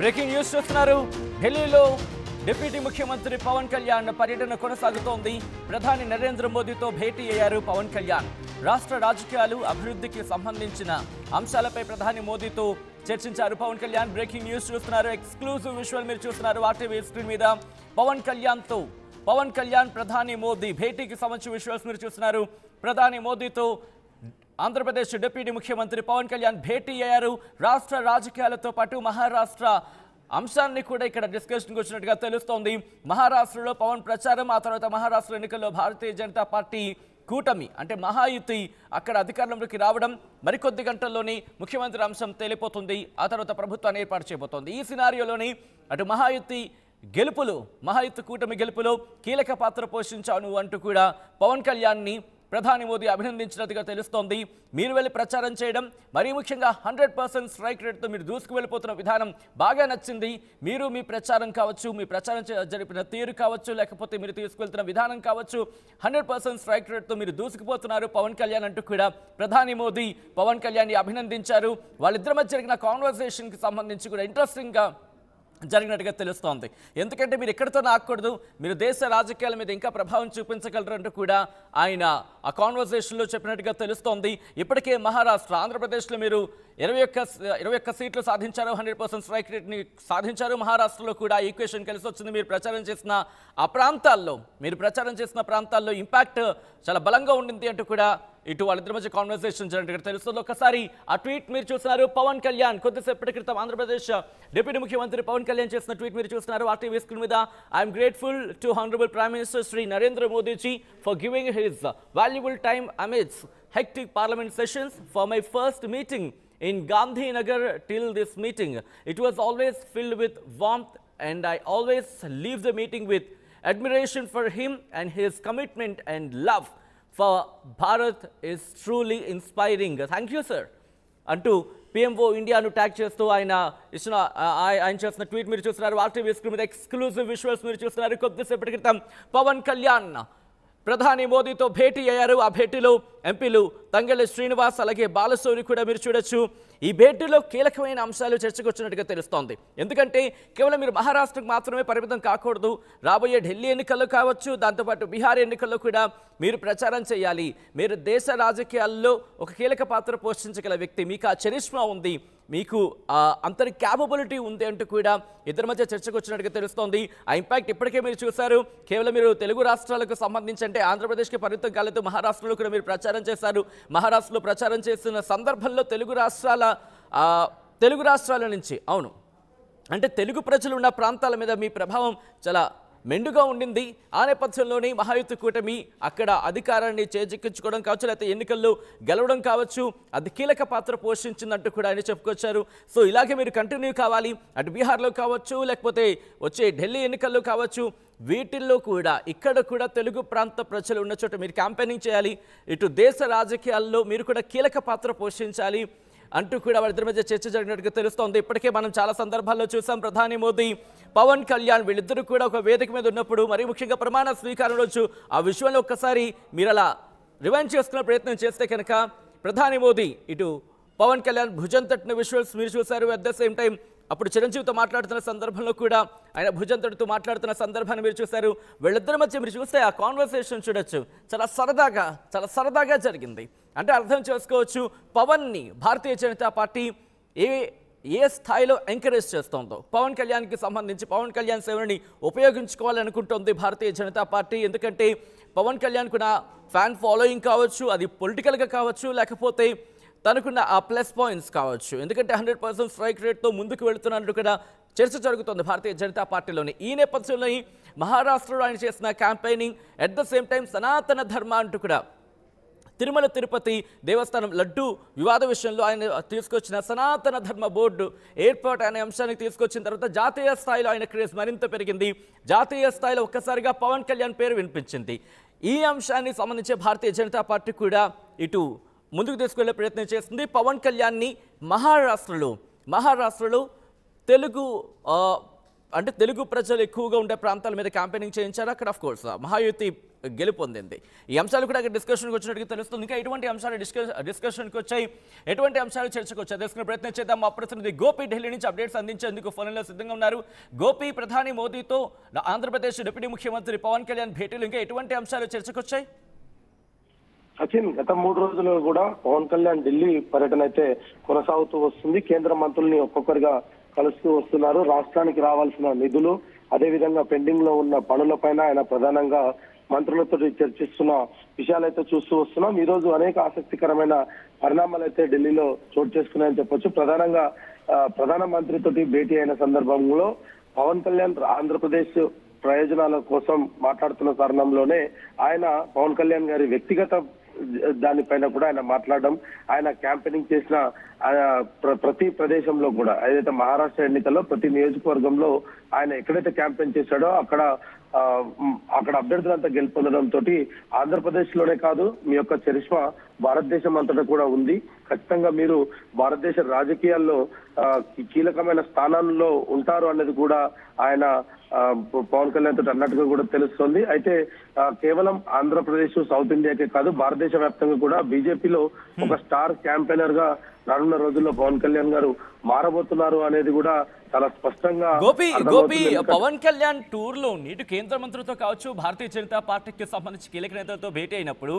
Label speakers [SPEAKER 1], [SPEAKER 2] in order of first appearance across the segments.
[SPEAKER 1] Breaking news చూస్తున్నారు. ఢిల్లీలో deputy ముఖ్యమంత్రి పవన్ కళ్యాణ్ పర్యటన కొనసాగుతోంది. ప్రధాని నరేంద్ర మోదీతో భేటీ అయ్యారు పవన్ కళ్యాణ్. రాష్ట్ర రాజకీయాలు, అభివృద్ధికి సంబంధించిన అంశాలపై ప్రధాని మోదీతో చర్చించారు పవన్ కళ్యాణ్. బ్రేకింగ్ న్యూస్ చూస్తున్నారు. ఎక్స్క్లూజివ్ విజువల్ మీరు చూస్తున్నారు ఆర్టీవీ స్క్రీన్ మీద. పవన్ కళ్యాణ్ ప్రధాని మోదీ భేటీకి సంబంధించిన విజువల్స్ మీరు చూస్తున్నారు. ప్రధాని మోదీతో ఆంధ్రప్రదేశ్ డిప్యూటీ ముఖ్యమంత్రి పవన్ కళ్యాణ్ భేటీ అయ్యారు. రాష్ట్ర రాజకీయాలతో పాటు మహారాష్ట్ర అంశాన్ని కూడా ఇక్కడ డిస్కషన్కి వచ్చినట్టుగా తెలుస్తోంది. మహారాష్ట్రలో పవన్ ప్రచారం, ఆ తర్వాత మహారాష్ట్ర ఎన్నికల్లో భారతీయ జనతా పార్టీ కూటమి అంటే మహాయుతి అక్కడ అధికారంలోకి రావడం, మరికొద్ది గంటల్లోని ముఖ్యమంత్రి అంశం తేలిపోతుంది. ఆ తర్వాత ప్రభుత్వాన్ని ఏర్పాటు చేయబోతోంది. ఈ సినారియోలోని అటు మహాయుతి కూటమి గెలుపులో కీలక పాత్ర పోషించాను అంటూ కూడా పవన్ కళ్యాణ్ని ప్రధాని మోదీ అభినందించినట్టుగా తెలుస్తోంది. మీరు వెళ్ళి ప్రచారం చేయడం, మరీ ముఖ్యంగా 100% స్ట్రైక్ రేట్తో మీరు దూసుకు వెళ్ళిపోతున్న విధానం బాగా నచ్చింది. మీరు మీ ప్రచారం కావచ్చు, మీ ప్రచారం జరిపిన తీరు కావచ్చు, లేకపోతే మీరు తీసుకువెళ్తున్న విధానం కావచ్చు, 100% స్ట్రైక్ రేట్తో మీరు దూసుకుపోతున్నారు పవన్ కళ్యాణ్ అంటూ కూడా ప్రధాని మోదీ పవన్ కళ్యాణ్ని అభినందించారు. వాళ్ళిద్దరి మధ్య జరిగిన కాన్వర్సేషన్కి సంబంధించి కూడా ఇంట్రెస్టింగ్గా జరిగినట్టుగా తెలుస్తోంది. ఎందుకంటే మీరు ఎక్కడితో ఆగకూడదు, మీరు దేశ రాజకీయాల మీద ఇంకా ప్రభావం చూపించగలరంటూ కూడా ఆయన ఆ కాన్వర్సేషన్లో చెప్పినట్టుగా తెలుస్తోంది. ఇప్పటికే మహారాష్ట్ర, ఆంధ్రప్రదేశ్లో మీరు 21 సీట్లు సాధించారు, 100% స్ట్రైక్ రేట్ని సాధించారు. మహారాష్ట్రలో కూడా ఈక్వేషన్ కలిసి వచ్చింది. మీరు ప్రచారం చేసిన ప్రాంతాల్లో ఇంపాక్ట్ చాలా బలంగా ఉండింది అంటూ కూడా ఇటు వాళ్ళిద్దరి మధ్య కాన్వర్సేషన్ జరిగినట్టు తెలుస్తుంది. ఒకసారి ఆ ట్వీట్ మీరు చూస్తున్నారు. పవన్ కళ్యాణ్ కొద్దిసేపటి క్రితం ఆంధ్రప్రదేశ్ డిప్యూటీ ముఖ్యమంత్రి పవన్ కళ్యాణ్ చేసిన ట్వీట్ మీరు చూస్తున్నారు ఆర్టీవీ స్క్రీన్ మీద. I'm grateful to honourable prime minister Shri Narendra Modiji for giving his valuable time amidst hectic parliament sessions for my first meeting in Gandhinagar. Till this meeting, it was always filled with warmth, and I always leave the meeting with admiration for him, and his commitment and love for Bharat is truly inspiring. Thank you, sir. అంటూ PMO ఇండియాను tag చేస్తూ ఆయన చేసిన tweet మీరు చూస్తున్నారు. RTV screen మీద exclusive visuals మీరు చూస్తున్నారు. కొద్దిసేపటి క్రితం పవన్ కళ్యాణ్ ప్రధాని మోదీతో భేటీ అయ్యారు. ఆ భేటీలో ఎంపీలు తంగెళ్ల శ్రీనివాస్, అలాగే బాలశౌరి కూడా మీరు చూడొచ్చు. ఈ భేటీలో కీలకమైన అంశాలు చర్చకు వచ్చినట్టుగా తెలుస్తోంది. ఎందుకంటే కేవలం మీరు మహారాష్ట్రకు మాత్రమే పరిమితం కాకూడదు. రాబోయే ఢిల్లీ ఎన్నికల్లో కావచ్చు, దాంతోపాటు బీహార్ ఎన్నికల్లో కూడా మీరు ప్రచారం చేయాలి. మీరు దేశ రాజకీయాల్లో ఒక కీలక పాత్ర పోషించగల వ్యక్తి, మీకు ఆ చరిష్మా ఉంది, మీకు అంతటి క్యాపబిలిటీ ఉంది అంటూ కూడా ఇద్దరి మధ్య చర్చకు వచ్చినట్టుగా తెలుస్తోంది. ఆ ఇంపాక్ట్ ఇప్పటికే మీరు చూశారు. కేవలం మీరు తెలుగు రాష్ట్రాలకు సంబంధించి అంటే ఆంధ్రప్రదేశ్కి పరిమితం కాలేదు, మహారాష్ట్రలో కూడా మీరు ప్రచారం చేశారు. మహారాష్ట్రలో ప్రచారం చేస్తున్న సందర్భంలో తెలుగు రాష్ట్రాల నుంచి అంటే తెలుగు ప్రజలు ఉన్న ప్రాంతాల మీద మీ ప్రభావం చాలా మెండుగా ఉండింది. ఆ నేపథ్యంలోని మహాయుతి కూటమి అక్కడ అధికారాన్ని చేజిక్కించుకోవడం కావచ్చు, లేకపోతే ఎన్నికల్లో గెలవడం కావచ్చు, అది కీలక పాత్ర పోషించిందంటూ కూడా ఆయన చెప్పుకొచ్చారు. సో ఇలాగే మీరు కంటిన్యూ కావాలి, అటు బీహార్లో కావచ్చు, లేకపోతే వచ్చే ఢిల్లీ ఎన్నికల్లో కావచ్చు, వీటిల్లో కూడా ఇక్కడ కూడా తెలుగు ప్రాంత ప్రజలు ఉన్న చోట మీరు క్యాంపెయినింగ్ చేయాలి. ఇటు దేశ రాజకీయాల్లో మీరు కూడా కీలక పాత్ర పోషించాలి అంటూ కూడా వాళ్ళిద్దరి మధ్య చర్చ జరిగినట్టుగా తెలుస్తోంది. ఇప్పటికే మనం చాలా సందర్భాల్లో చూసాం ప్రధాని మోదీ, పవన్ కళ్యాణ్ వీళ్ళిద్దరూ కూడా ఒక వేదిక మీద ఉన్నప్పుడు, మరీ ముఖ్యంగా ప్రమాణ స్వీకారం రోజు ఆ విషయంలో ఒక్కసారి మీరు అలా రివైండ్ చేసుకునే ప్రయత్నం చేస్తే కనుక ప్రధాని మోదీ ఇటు పవన్ కళ్యాణ్ భుజం తట్టిన విజువల్స్ మీరు చూశారు. అట్ ద సేమ్ టైం అప్పుడు చిరంజీవితో మాట్లాడుతున్న సందర్భంలో కూడా ఆయన భుజం తడుతూ మాట్లాడుతున్న సందర్భాన్ని మీరు చూశారు. వీళ్ళిద్దరి మధ్య మీరు చూస్తే ఆ కాన్వర్సేషన్ చూడొచ్చు, చాలా సరదాగా జరిగింది. అంటే అర్థం చేసుకోవచ్చు పవన్ని భారతీయ జనతా పార్టీ ఏ స్థాయిలో ఎంకరేజ్ చేస్తోందో. పవన్ కళ్యాణ్కి సంబంధించి పవన్ కళ్యాణ్ సేవని ఉపయోగించుకోవాలనుకుంటోంది భారతీయ జనతా పార్టీ. ఎందుకంటే పవన్ కళ్యాణ్ కూడా ఫ్యాన్ ఫాలోయింగ్ కావచ్చు, అది పొలిటికల్గా కావచ్చు, లేకపోతే తనకున్న ఆ ప్లస్ పాయింట్స్ కావచ్చు. ఎందుకంటే 100% స్ట్రైక్ రేట్తో ముందుకు వెళుతున్నట్టు కూడా చర్చ జరుగుతుంది భారతీయ జనతా పార్టీలోని. ఈ నేపథ్యంలో మహారాష్ట్రలో ఆయన చేసిన campaigning, at the same time సనాతన ధర్మ అంటూ కూడా తిరుమల తిరుపతి దేవస్థానం లడ్డు వివాద విషయంలో ఆయన తీసుకొచ్చిన సనాతన ధర్మ బోర్డు ఏర్పాటు అనే అంశానికి తీసుకొచ్చిన తర్వాత జాతీయ స్థాయిలో ఆయన క్రేజ్ మరింత పెరిగింది. జాతీయ స్థాయిలో ఒక్కసారిగా పవన్ కళ్యాణ్ పేరు వినిపించింది. ఈ అంశానికి సంబంధించి భారతీయ జనతా పార్టీ కూడా ఇటు ముందుకు తీసుకెళ్లే ప్రయత్నం చేస్తుంది. పవన్ కళ్యాణ్ని మహారాష్ట్రలో తెలుగు ప్రజలు ఎక్కువగా ఉండే ప్రాంతాల మీద క్యాంపెయినింగ్ చేయించారు. అక్కడ ఆఫ్ కోర్స్ మహాయుతి గెలుపొందింది. ఈ అంశాలు కూడా డిస్కషన్కి వచ్చినట్టుగా తెలుస్తుంది. ఇంకా ఎటువంటి అంశాలు డిస్కషన్కి వచ్చాయి, ఎటువంటి అంశాలు చర్చకు వచ్చాయి తెలుసుకునే ప్రయత్నం చేద్దాం. మా ప్రతినిధి గోపి ఢిల్లీ నుంచి అప్డేట్స్ అందించేందుకు ఫోన్లో సిద్ధంగా ఉన్నారు. గోపి, ప్రధాని మోదీతో ఆంధ్రప్రదేశ్ డిప్యూటీ ముఖ్యమంత్రి పవన్ కళ్యాణ్ భేటీలు ఇంకా ఎటువంటి అంశాలు చర్చకు వచ్చాయి?
[SPEAKER 2] సచిన్, గత 3 రోజులు కూడా పవన్ కళ్యాణ్ ఢిల్లీ పర్యటన అయితే కొనసాగుతూ వస్తుంది. కేంద్ర మంత్రుల్ని ఒక్కొక్కరిగా కలుస్తూ వస్తున్నారు. రాష్ట్రానికి రావాల్సిన నిధులు, అదేవిధంగా పెండింగ్ లో ఉన్న పనులపైన ఆయన ప్రధానంగా మంత్రులతో చర్చిస్తున్న విషయాలైతే చూస్తూ వస్తున్నాం. ఈ రోజు అనేక ఆసక్తికరమైన పరిణామాలు అయితే ఢిల్లీలో చోటు చేసుకున్నాయని చెప్పొచ్చు. ప్రధానంగా ప్రధానమంత్రితోటి భేటీ అయిన సందర్భంలో పవన్ కళ్యాణ్ ఆంధ్రప్రదేశ్ ప్రయోజనాల కోసం మాట్లాడుతున్న తరుణంలోనే ఆయన పవన్ కళ్యాణ్ గారి వ్యక్తిగత దానిపైన కూడా ఆయన మాట్లాడడం, ఆయన క్యాంపెయినింగ్ చేసిన ప్రతి ప్రదేశంలో కూడా ఏదైతే మహారాష్ట్ర ఎన్నికల్లో ప్రతి నియోజకవర్గంలో ఆయన ఎక్కడైతే క్యాంపెయిన్ చేశాడో అక్కడ అభ్యర్థులంతా గెలుపొందడంతో ఆంధ్రప్రదేశ్ లోనే కాదు, మీ యొక్క చరిష్మా భారతదేశం అంతటా కూడా ఉంది. ఖచ్చితంగా మీరు భారతదేశ రాజకీయాల్లో కీలకమైన స్థానాల్లో ఉంటారు అన్నది కూడా ఆయన పవన్ కళ్యాణ్ తోటి అన్నట్టుగా కూడా తెలుస్తోంది. అయితే కేవలం ఆంధ్రప్రదేశ్, సౌత్ ఇండియాకే కాదు, భారతదేశ వ్యాప్తంగా కూడా బీజేపీలో ఒక స్టార్ క్యాంపెయినర్ గా రానున్న రోజుల్లో పవన్ కళ్యాణ్ గారు మారబోతున్నారు అనేది కూడా చాలా స్పష్టంగా.
[SPEAKER 1] గోపి, పవన్ కళ్యాణ్ టూర్ లో ఇటు కేంద్ర మంత్రులతో కావచ్చు, భారతీయ జనతా పార్టీకి సంబంధించి కీలక నేతలతో భేటీ అయినప్పుడు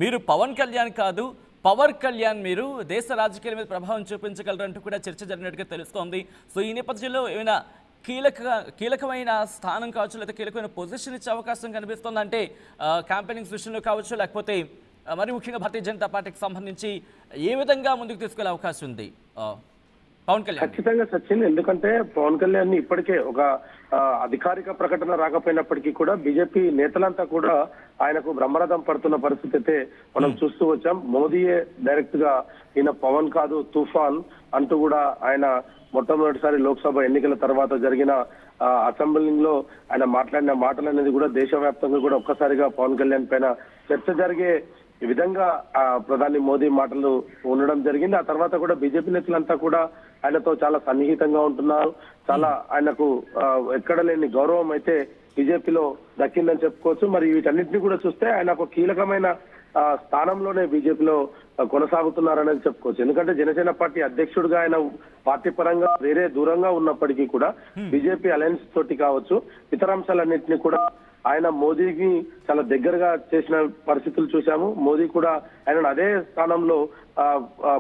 [SPEAKER 1] మీరు పవన్ కళ్యాణ్ కాదు, పవర్ కళ్యాణ్ మీరు దేశ రాజకీయాల మీద ప్రభావం చూపించగలరంటూ కూడా చర్చ జరిగినట్టుగా తెలుస్తోంది. సో ఈ నేపథ్యంలో ఏమైనా కీలకమైన స్థానం కావచ్చు, లేదా కీలకమైన పొజిషన్ ఇచ్చే అవకాశం కనిపిస్తుంది అంటే క్యాంపెయినింగ్ విషయంలో కావచ్చు, లేకపోతే మరి ముఖ్యంగా భారతీయ జనతా పార్టీకి సంబంధించి ఏ విధంగా ముందుకు తీసుకెళ్లే అవకాశం ఉంది పవన్ కళ్యాణ్?
[SPEAKER 2] ఖచ్చితంగా సచిన్, ఎందుకంటే పవన్ కళ్యాణ్ ని ఇప్పటికే ఒక అధికారిక ప్రకటన రాకపోయినప్పటికీ కూడా బీజేపీ నేతలంతా కూడా ఆయనకు బ్రహ్మరథం పడుతున్న పరిస్థితి అయితే మనం చూస్తూ వచ్చాం. మోదీయే డైరెక్ట్ గా ఈయన పవన్ కాదు తుఫాన్ అంటూ కూడా ఆయన మొట్టమొదటిసారి లోక్సభ ఎన్నికల తర్వాత జరిగిన అసెంబ్లీలో ఆయన మాట్లాడిన మాటలు అనేది కూడా దేశవ్యాప్తంగా కూడా ఒక్కసారిగా పవన్ కళ్యాణ్ పైన చర్చ జరిగే విధంగా ప్రధాని మోదీ మాటలు ఉండడం జరిగింది. ఆ తర్వాత కూడా బీజేపీ నేతలంతా కూడా ఆయనతో చాలా సన్నిహితంగా ఉంటున్నారు. చాలా ఆయనకు ఎక్కడ లేని గౌరవం అయితే బీజేపీలో దక్కిందని చెప్పుకోవచ్చు. మరి వీటన్నిటిని కూడా చూస్తే ఆయన ఒక కీలకమైన స్థానంలోనే బీజేపీలో కొనసాగుతున్నారనేది చెప్పుకోవచ్చు. ఎందుకంటే జనసేన పార్టీ అధ్యక్షుడిగా ఆయన పార్టీ పరంగా వేరే దూరంగా ఉన్నప్పటికీ కూడా బీజేపీ అలయన్స్ తోటి కావచ్చు, ఇతర అంశాలన్నింటినీ కూడా ఆయన మోదీకి చాలా దగ్గరగా చేసిన పరిస్థితులు చూశాము. మోదీ కూడా ఆయన అదే స్థానంలో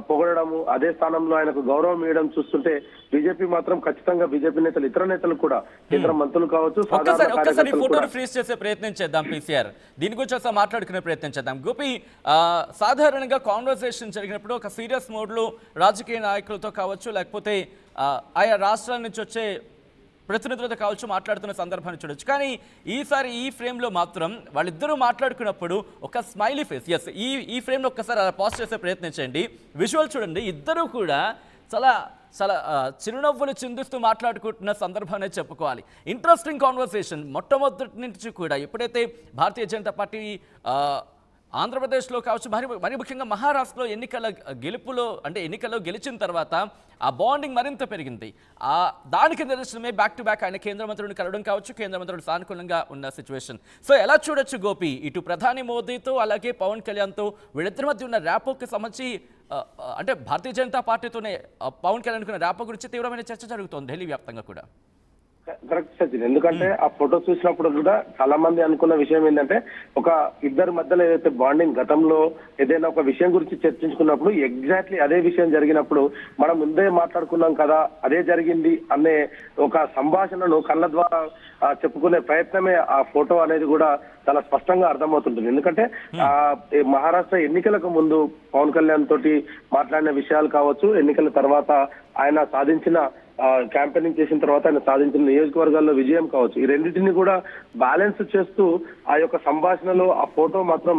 [SPEAKER 2] పొగడము, అదే స్థానంలో ఆయనకు గౌరవం ఇవ్వడం చూస్తుంటే బీజేపీ మాత్రం ఖచ్చితంగా బీజేపీ నేతలు, ఇతర నేతలు కూడా, కేంద్ర మంత్రులు కావచ్చు,
[SPEAKER 1] ఫ్రీజ్ చేసే ప్రయత్నం చేద్దాం. పీసీఆర్ దీని గురించి ఒకసారి మాట్లాడుకునే ప్రయత్నం చేద్దాం. గోపి, సాధారణంగా కాన్వర్సేషన్ జరిగినప్పుడు ఒక సీరియస్ మోడ్ లో రాజకీయ నాయకులతో కావచ్చు, లేకపోతే ఆయా రాష్ట్రాల నుంచి వచ్చే ప్రతినిధులతో కావచ్చు మాట్లాడుతున్న సందర్భాన్ని చూడొచ్చు. కానీ ఈసారి ఈ ఫ్రేమ్లో మాత్రం వాళ్ళిద్దరూ మాట్లాడుకున్నప్పుడు ఒక స్మైలీ ఫేస్, ఎస్ ఈ ఫ్రేమ్లో ఒక్కసారి అలా పాజ్ చేసే ప్రయత్నం చేయండి. విజువల్ చూడండి, ఇద్దరు కూడా చాలా చాలా చిరునవ్వులు చిందిస్తూ మాట్లాడుకుంటున్న సందర్భాన్ని చెప్పుకోవాలి. ఇంట్రెస్టింగ్ కాన్వర్సేషన్ మొట్టమొదటి నుంచి కూడా. ఎప్పుడైతే భారతీయ జనతా పార్టీ ఆంధ్రప్రదేశ్లో కావచ్చు, మరి ముఖ్యంగా మహారాష్ట్రలో ఎన్నికల్లో గెలిచిన తర్వాత ఆ బాండింగ్ మరింత పెరిగింది. దానికి నిదర్శనమే బ్యాక్ టు బ్యాక్ ఆయన కేంద్ర మంత్రులను కలవడం కావచ్చు, కేంద్ర మంత్రులు సానుకూలంగా ఉన్న సిచ్యువేషన్. సో ఎలా చూడొచ్చు గోపి, ఇటు ప్రధాని మోదీతో అలాగే పవన్ కళ్యాణ్తో వీళ్ళిద్దరి మధ్య ఉన్న ర్యాపోకి సంబంధించి, అంటే భారతీయ జనతా పార్టీతోనే పవన్ కళ్యాణ్ ఉన్న ర్యాపో గురించి తీవ్రమైన చర్చ జరుగుతోంది ఢిల్లీ వ్యాప్తంగా కూడా.
[SPEAKER 2] కరెక్ట్ సచిన్, ఎందుకంటే ఆ ఫోటో చూసినప్పుడు కూడా చాలా మంది అనుకున్న విషయం ఏంటంటే ఒక ఇద్దరి మధ్యలో ఏదైతే బాండింగ్, గతంలో ఏదైనా ఒక విషయం గురించి చర్చించుకున్నప్పుడు ఎగ్జాక్ట్లీ అదే విషయం జరిగినప్పుడు మనం ముందే మాట్లాడుకున్నాం కదా, అదే జరిగింది అనే ఒక సంభాషణను కళ్ళ ద్వారా చెప్పుకునే ప్రయత్నమే ఆ ఫోటో అనేది కూడా చాలా స్పష్టంగా అర్థమవుతుంటుంది. ఎందుకంటే మహారాష్ట్ర ఎన్నికలకు ముందు పవన్ కళ్యాణ్ తోటి మాట్లాడిన విషయాలు కావచ్చు, ఎన్నికల తర్వాత ఆయన సాధించిన క్యాంపెయినింగ్ చేసిన తర్వాత ఆయన సాధించిన నియోజకవర్గాల్లో విజయం కావచ్చు, ఈ రెండింటిని కూడా బ్యాలెన్స్ చేస్తూ ఆ యొక్క సంభాషణలో ఆ ఫోటో మాత్రం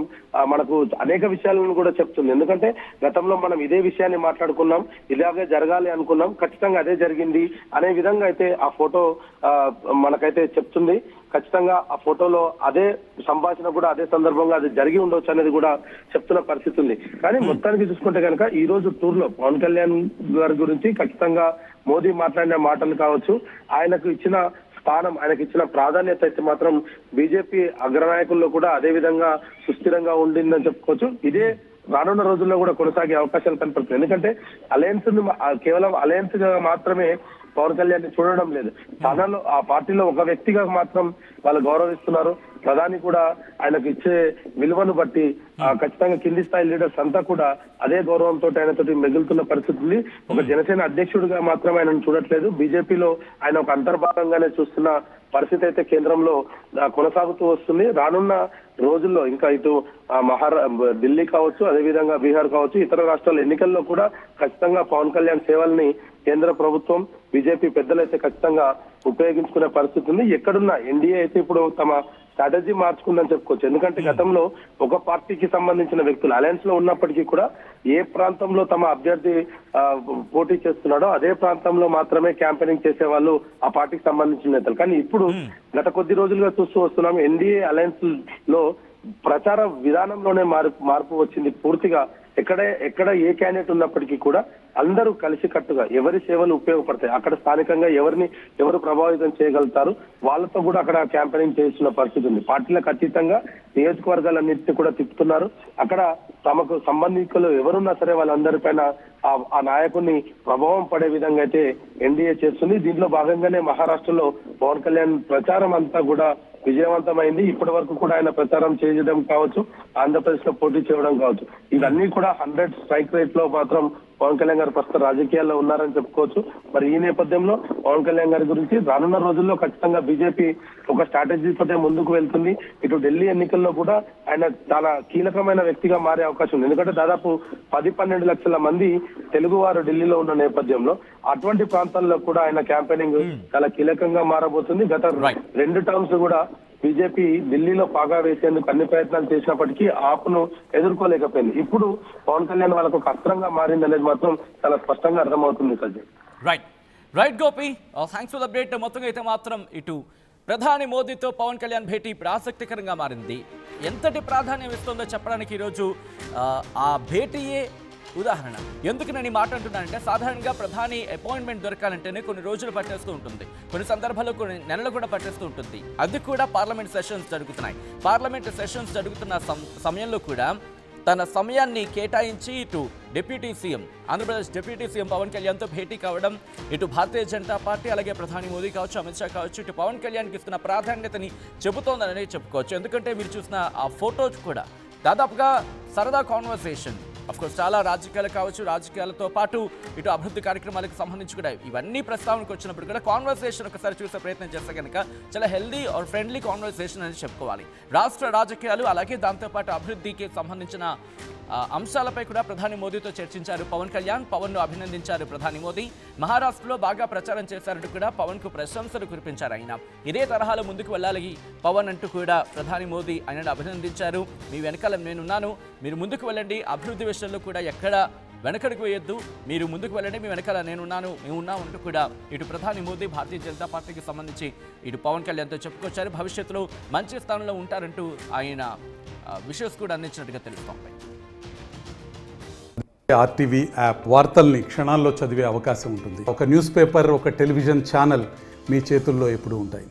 [SPEAKER 2] మనకు అనేక విషయాలను కూడా చెప్తుంది. ఎందుకంటే గతంలో మనం ఇదే విషయాన్ని మాట్లాడుకున్నాం, ఇలాగే జరగాలి అనుకున్నాం, ఖచ్చితంగా అదే జరిగింది అనే విధంగా అయితే ఆ ఫోటో మనకైతే చెప్తుంది. ఖచ్చితంగా ఆ ఫోటోలో అదే సంభాషణ కూడా అదే సందర్భంగా అది జరిగి ఉండొచ్చు అనేది కూడా చెప్తున్న పరిస్థితి ఉంది. కానీ మొత్తానికి చూసుకుంటే కనుక ఈ రోజు టూర్ లో పవన్ కళ్యాణ్ గారి గురించి ఖచ్చితంగా మోదీ మాట్లాడిన మాటలు కావచ్చు, ఆయనకు ఇచ్చిన స్థానం, ఆయనకి ఇచ్చిన ప్రాధాన్యత అయితే మాత్రం బీజేపీ అగ్రనాయకుల్లో కూడా అదే విధంగా సుస్థిరంగా ఉండిందని చెప్పుకోవచ్చు. ఇదే రానున్న రోజుల్లో కూడా కొనసాగే అవకాశాలు కనపడుతుంది. ఎందుకంటే అలయన్స్ కేవలం అలయన్స్ గా మాత్రమే పవన్ కళ్యాణ్ చూడడం లేదు. తనలో ఆ పార్టీలో ఒక వ్యక్తిగా మాత్రం వాళ్ళు గౌరవిస్తున్నారు. ప్రధాని కూడా ఆయనకు ఇచ్చే విలువను బట్టి ఖచ్చితంగా కింది స్థాయి లీడర్స్ అంతా కూడా అదే గౌరవంతో ఆయనతోటి మిగులుతున్న పరిస్థితి ఉంది. ఒక జనసేన అధ్యక్షుడిగా మాత్రం ఆయనను చూడట్లేదు. బీజేపీలో ఆయన ఒక అంతర్భాగంగానే చూస్తున్న పరిస్థితి అయితే కేంద్రంలో కొనసాగుతూ వస్తుంది. రానున్న రోజుల్లో ఇంకా ఇటు ఢిల్లీ కావచ్చు, అదేవిధంగా బీహార్ కావచ్చు, ఇతర రాష్ట్రాల ఎన్నికల్లో కూడా ఖచ్చితంగా పవన్ కళ్యాణ్ సేవల్ని కేంద్ర ప్రభుత్వం, బీజేపీ పెద్దలైతే ఖచ్చితంగా ఉపయోగించుకునే పరిస్థితి ఉంది. ఎక్కడున్నా ఎన్డీఏ అయితే ఇప్పుడు తమ స్ట్రాటజీ మార్చుకుందని చెప్పుకోవచ్చు. ఎందుకంటే గతంలో ఒక పార్టీకి సంబంధించిన వ్యక్తులు అలయన్స్ లో ఉన్నప్పటికీ కూడా ఏ ప్రాంతంలో తమ అభ్యర్థి పోటీ చేస్తున్నాడో అదే ప్రాంతంలో మాత్రమే క్యాంపెయినింగ్ చేసే వాళ్ళు ఆ పార్టీకి సంబంధించిన నేతలు. కానీ ఇప్పుడు గత కొద్ది రోజులుగా చూస్తూ వస్తున్నాం, ఎన్డీఏ అలయన్స్ లో ప్రచార విధానంలోనే మార్పు వచ్చింది పూర్తిగా. ఎక్కడ ఏ క్యాండిడేట్ ఉన్నప్పటికీ కూడా అందరూ కలిసి కట్టుగా ఎవరి సేవలు ఉపయోగపడతాయి, అక్కడ స్థానికంగా ఎవరు ప్రభావితం చేయగలుగుతారు, వాళ్ళతో కూడా అక్కడ క్యాంపెయినింగ్ చేస్తున్న పరిస్థితి ఉంది. పార్టీలకు అతీతంగా నియోజకవర్గాలన్నింటినీ కూడా తిప్పుతున్నారు. అక్కడ తమకు సంబంధికులు ఎవరున్నా సరే వాళ్ళందరిపైన ఆ నాయకుడిని ప్రభావం పడే విధంగా అయితే ఎన్డీఏ చేస్తుంది. దీంట్లో భాగంగానే మహారాష్ట్రలో పవన్ కళ్యాణ్ ప్రచారం అంతా కూడా విజయవంతమైంది. ఇప్పటి వరకు కూడా ఆయన ప్రచారం చేయడం కావచ్చు, ఆంధ్రప్రదేశ్ లో పోటీ చేయడం కావచ్చు, ఇవన్నీ కూడా 100 స్ట్రైక్ రేట్ లో మాత్రం పవన్ కళ్యాణ్ గారు ప్రస్తుతం రాజకీయాల్లో ఉన్నారని చెప్పుకోవచ్చు. మరి ఈ నేపథ్యంలో పవన్ కళ్యాణ్ గారి గురించి రానున్న రోజుల్లో ఖచ్చితంగా బీజేపీ ఒక స్ట్రాటజీతో ముందుకు వెళ్తుంది. ఇటు ఢిల్లీ ఎన్నికల్లో కూడా ఆయన చాలా కీలకమైన వ్యక్తిగా మారే అవకాశం ఉంది. ఎందుకంటే దాదాపు 10-12 లక్షల మంది తెలుగు వారు ఢిల్లీలో ఉన్న నేపథ్యంలో అటువంటి ప్రాంతాల్లో కూడా ఆయన క్యాంపెయినింగ్ చాలా కీలకంగా మారబోతుంది. గత 2 టర్మ్స్ కూడా బీజేపీ ఢిల్లీలో పాగా వేసేందుకు అన్ని ప్రయత్నాలు చేసినప్పటికీ ఆప్ను ఎదుర్కోలేకపోయింది. ఇప్పుడు పవన్ కళ్యాణ్ వాళ్ళకు ఒక అస్త్రంగా మారింది అనేది మాత్రం చాలా స్పష్టంగా అర్థమవుతుంది Sajjay.
[SPEAKER 1] Right Gopi, thanks for the update. మొత్తంగా అయితే మాత్రం ఇటు ప్రధాని మోదీతో పవన్ కళ్యాణ్ భేటీ ఇప్పుడు ఆసక్తికరంగా మారింది. ఎంతటి ప్రాధాన్యం ఇస్తుందో చెప్పడానికి ఈరోజు ఆ భేటీయే ఉదాహరణ. ఎందుకు నేను ఈ మాట అంటున్నానంటే, సాధారణంగా ప్రధాని అపాయింట్మెంట్ దొరకాలంటేనే కొన్ని రోజులు పట్టేస్తూ ఉంటుంది, కొన్ని సందర్భాల్లో కొన్ని నెలలు కూడా పట్టేస్తూ ఉంటుంది. అది కూడా పార్లమెంట్ సెషన్స్ జరుగుతున్నాయి. పార్లమెంట్ సెషన్స్ జరుగుతున్న సమయంలో కూడా తన సమయాన్ని కేటాయించి ఇటు deputy CM, Andhra Pradesh deputy CM Pawan కళ్యాణ్తో భేటీ కావడం, ఇటు భారతీయ జనతా పార్టీ అలాగే ప్రధాని మోదీ కావచ్చు, అమిత్ షా కావచ్చు, ఇటు పవన్ కళ్యాణ్కి ఇస్తున్న ప్రాధాన్యతని చెబుతోందని చెప్పుకోవచ్చు. ఎందుకంటే మీరు చూసిన ఆ ఫోటోస్ కూడా దాదాపుగా సరదా కాన్వర్సేషన్. అఫ్కోర్స్ చాలా రాజకీయాలు కావచ్చు, రాజకీయాలతో పాటు ఇటు అభివృద్ధి కార్యక్రమాలకు సంబంధించి కూడా ఇవన్నీ ప్రస్తావనకు వచ్చినప్పుడు కూడా కాన్వర్సేషన్ ఒకసారి చూసే ప్రయత్నం చేస్తే కనుక చాలా హెల్దీ ఆర్ ఫ్రెండ్లీ కాన్వర్సేషన్ అని చెప్పుకోవాలి. రాష్ట్ర రాజకీయాలు అలాగే దాంతోపాటు అభివృద్ధికి సంబంధించిన అంశాలపై కూడా ప్రధాని మోదీతో చర్చించారు పవన్ కళ్యాణ్. పవన్ను అభినందించారు ప్రధాని మోదీ. మహారాష్ట్రలో బాగా ప్రచారం చేశారంటూ కూడా పవన్కు ప్రశంసలు కురిపించారు ఆయన. ఇదే తరహాలో ముందుకు వెళ్ళాలి పవన్ అంటూ కూడా ప్రధాని మోదీ ఆయనను అభినందించారు. మీ వెనకాల నేనున్నాను, మీరు ముందుకు వెళ్ళండి, అభివృద్ధి విషయంలో కూడా ఎక్కడ వెనకడుగు వేయొద్దు, మీరు ముందుకు వెళ్ళండి, మీ వెనకాల నేనున్నాను, మేము ఉన్నాం అంటూ కూడా ఇటు ప్రధాని మోదీ భారతీయ జనతా పార్టీకి సంబంధించి ఇటు పవన్ కళ్యాణ్తో చెప్పుకొచ్చారు. భవిష్యత్తులో మంచి స్థానంలో ఉంటారంటూ ఆయన విషయస్ కూడా అందించినట్టుగా తెలుస్తోంది.
[SPEAKER 3] ఆర్టీవీ యాప్ వార్తల్ని క్షణాల్లో చదివే అవకాశం ఉంటుంది. ఒక న్యూస్ పేపర్, ఒక టెలివిజన్ ఛానల్ మీ చేతుల్లో ఎప్పుడూ ఉంటాయి.